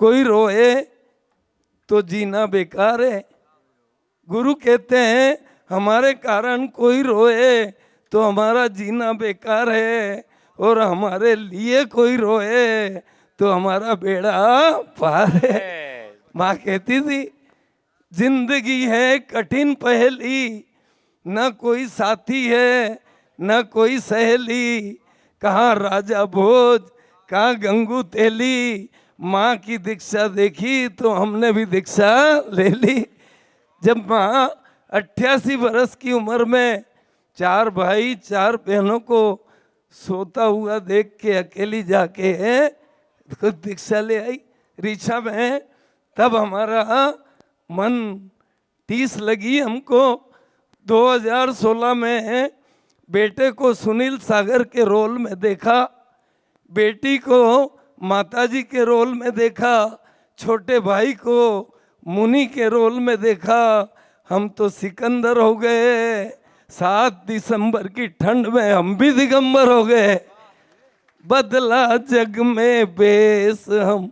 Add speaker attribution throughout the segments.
Speaker 1: कोई रोए तो जीना बेकार है। गुरु कहते हैं हमारे कारण कोई रोए तो हमारा जीना बेकार है, और हमारे लिए कोई रोए तो हमारा बेड़ा पार है। माँ कहती थी जिंदगी है कठिन पहेली, न कोई साथी है न कोई सहेली, कहाँ राजा भोज कहाँ गंगू तेली। माँ की दीक्षा देखी तो हमने भी दीक्षा ले ली। जब माँ 88 बरस की उम्र में 4 भाई 4 बहनों को सोता हुआ देख के अकेली जाके खुद दीक्षा ले आई रीछा में, तब हमारा मन टीस लगी हमको। 2016 में बेटे को सुनील सागर के रोल में देखा, बेटी को माताजी के रोल में देखा, छोटे भाई को मुनि के रोल में देखा। हम तो सिकंदर हो गए, 7 दिसंबर की ठंड में हम भी दिगंबर हो गए। बदला जग में बेस हम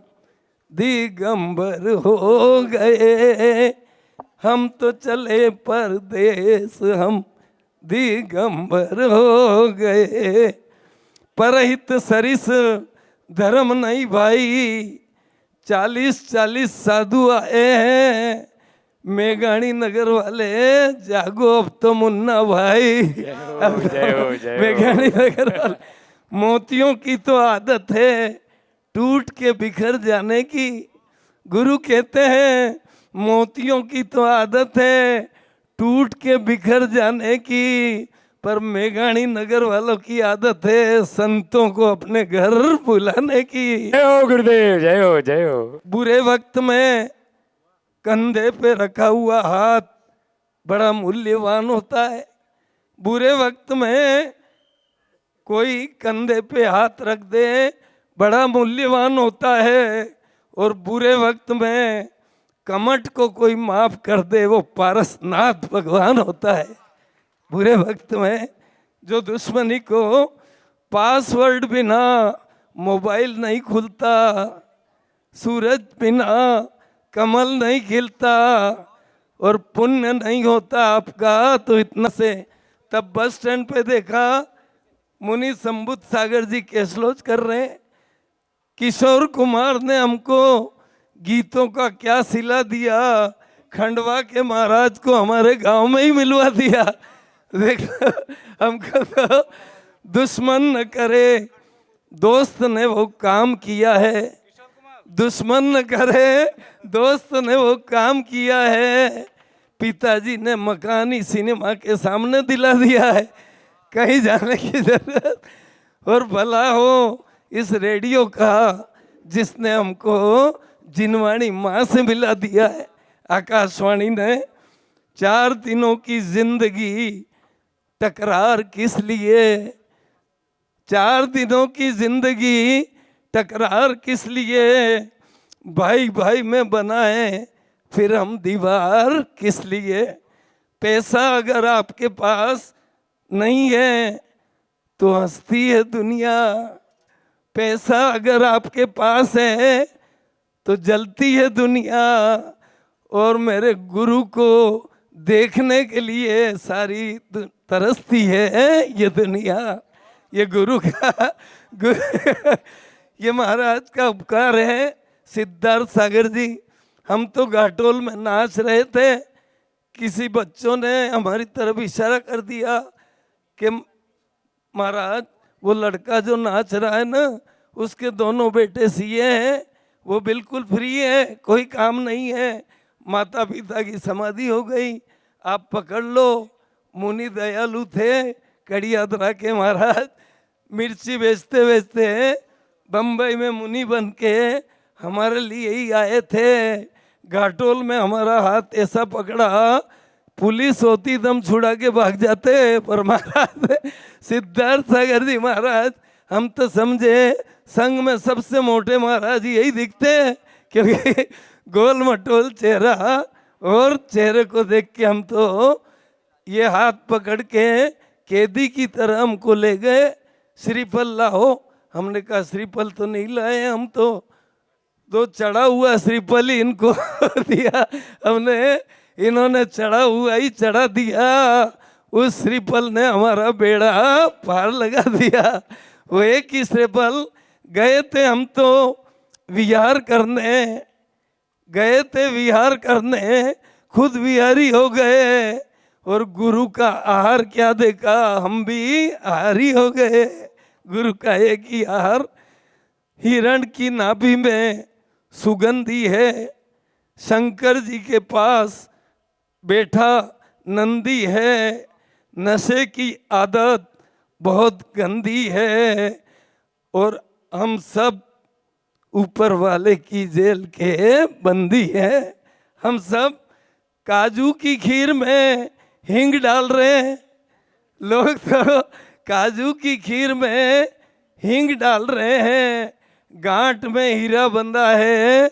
Speaker 1: दिगंबर हो गए, हम तो चले परदेस हम दिगंबर हो गए। परहित सरिस धर्म नहीं भाई, 40 साधु आए हैं। मेघाणी नगर वाले जागो अब तो मुन्ना भाई। मेघाणी नगर वाले, मोतियों की तो आदत है टूट के बिखर जाने की। गुरु कहते हैं मोतियों की तो आदत है टूट के बिखर जाने की, पर मेघाणी नगर वालों की आदत है संतों को अपने घर बुलाने की।
Speaker 2: जय हो गुरुदेव, जय हो जय हो।
Speaker 1: बुरे वक्त में कंधे पे रखा हुआ हाथ बड़ा मूल्यवान होता है। बुरे वक्त में कोई कंधे पे हाथ रख दे बड़ा मूल्यवान होता है, और बुरे वक्त में कमट को कोई माफ कर दे वो पारसनाथ भगवान होता है। बुरे वक्त में जो दुश्मनी को पासवर्ड बिना मोबाइल नहीं खुलता, सूरज बिना कमल नहीं खिलता, और पुण्य नहीं होता आपका तो इतना से। तब बस स्टैंड पे देखा मुनि संबुद्ध सागर जी कैसलोज कर रहे हैं। किशोर कुमार ने हमको गीतों का क्या सिला दिया, खंडवा के महाराज को हमारे गांव में ही मिलवा दिया। देख हमको तो दुश्मन न करे दोस्त ने वो काम किया है, दुश्मन न करे दोस्त ने वो काम किया है। पिताजी ने मकानी सिनेमा के सामने दिला दिया है, कहीं जाने की जरूरत। और भला हो इस रेडियो का जिसने हमको जिनवाणी माँ से मिला दिया है। आकाशवाणी ने 4 दिनों की जिंदगी टकरार किस लिए, 4 दिनों की जिंदगी टकरार किस लिए, भाई भाई में बनाए फिर हम दीवार किस लिए। पैसा अगर आपके पास नहीं है तो हंसती है दुनिया, पैसा अगर आपके पास है तो जलती है दुनिया। और मेरे गुरु को देखने के लिए सारी तरसती है ये दुनिया। ये गुरु का ये महाराज का उपकार है। सिद्धार्थ सागर जी, हम तो घाटोल में नाच रहे थे, किसी बच्चों ने हमारी तरफ इशारा कर दिया कि महाराज वो लड़का जो नाच रहा है ना उसके दोनों बेटे सीए हैं, वो बिल्कुल फ्री है, कोई काम नहीं है, माता पिता की समाधि हो गई, आप पकड़ लो। मुनि दयालु थे, कड़ियादरा के महाराज मिर्ची बेचते बेचते बम्बई में मुनि बन के हमारे लिए ही आए थे। घाटोल में हमारा हाथ ऐसा पकड़ा पुलिस होती दम छुड़ा के भाग जाते, पर महाराज सिद्धार्थ सागर जी महाराज हम तो समझे संघ में सबसे मोटे महाराज यही दिखते हैं, क्योंकि गोल मटोल चेहरा, और चेहरे को देख के हम तो ये हाथ पकड़ के कैदी की तरह हमको ले गए। श्रीफल लाओ, हमने कहा श्रीफल तो नहीं लाए हम तो, तो चढ़ा हुआ श्रीफल ही इनको दिया हमने, इन्होंने चढ़ा हुआ ही चढ़ा दिया, उस श्रीफल ने हमारा बेड़ा पार लगा दिया। वो एक ही श्रीफल, गए थे हम तो विहार करने, गए थे विहार करने, खुद विहारी हो गए, और गुरु का आहार क्या देखा, हम भी आहारी हो गए। गुरु का एक ही आहार, हिरण की नाभि में सुगंधी है, शंकर जी के पास बैठा नंदी है, नशे की आदत बहुत गंदी है, और हम सब ऊपर वाले की जेल के बंदी है। हम सब काजू की खीर में हींग डाल रहे हैं, लोग तो काजू की खीर में हींग डाल रहे हैं, गांठ में हीरा बंधा है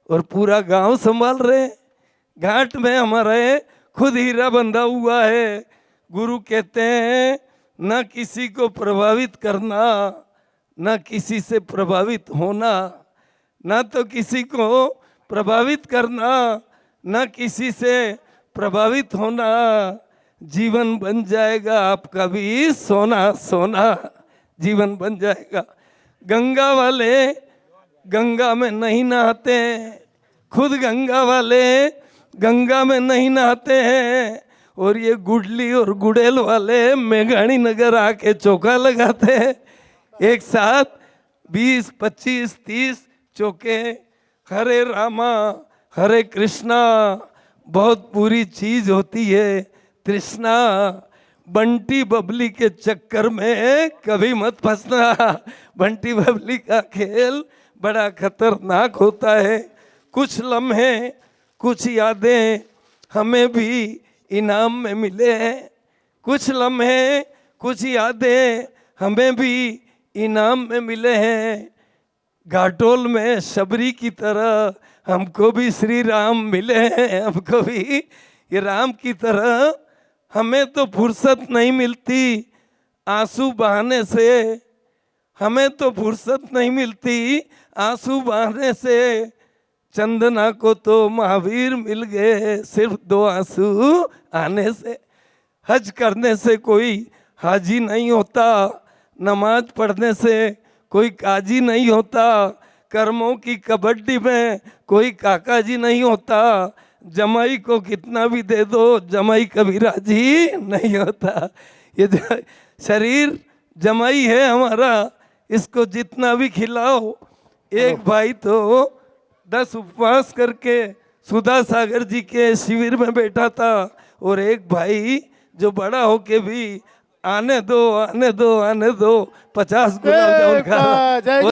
Speaker 1: और पूरा गांव संभाल रहे हैं। घाट में हमारे खुद हीरा बंधा हुआ है। गुरु कहते हैं न किसी को प्रभावित करना, न किसी से प्रभावित होना, न तो किसी को प्रभावित करना, न किसी से प्रभावित होना, जीवन बन जाएगा आपका भी सोना सोना, जीवन बन जाएगा। गंगा वाले गंगा में नहीं नहाते हैं, खुद गंगा वाले गंगा में नहीं नहाते हैं, और ये गुडली और गुड़ेल वाले मेघाणी नगर आके चौका लगाते हैं। एक साथ 20, 25, 30 चौके। हरे रामा हरे कृष्णा, बहुत बुरी चीज होती है तृष्णा, बंटी बबली के चक्कर में कभी मत फंसना। बंटी बबली का खेल बड़ा खतरनाक होता है। कुछ लम्हे कुछ यादें हमें भी इनाम में मिले हैं, कुछ लम्हे कुछ यादें हमें भी इनाम में मिले हैं। घाटोल में शबरी की तरह हमको भी श्री राम मिले हैं, हमको भी ये राम की तरह। हमें तो फुर्सत नहीं मिलती आंसू बहाने से, हमें तो फुर्सत नहीं मिलती आंसू बहाने से। चंदना को तो महावीर मिल गए सिर्फ 2 आंसू आने से। हज करने से कोई हाजी नहीं होता, नमाज पढ़ने से कोई काजी नहीं होता, कर्मों की कबड्डी में कोई काका जी नहीं होता। जमाई को कितना भी दे दो जमाई कभी राजी नहीं होता। ये शरीर जमाई है हमारा, इसको जितना भी खिलाओ। एक भाई तो 10 उपवास करके सुधा सागर जी के शिविर में बैठा था, और एक भाई जो बड़ा होके भी आने दो आने दो आने दो 50 गुलाब जामुन खा रहा।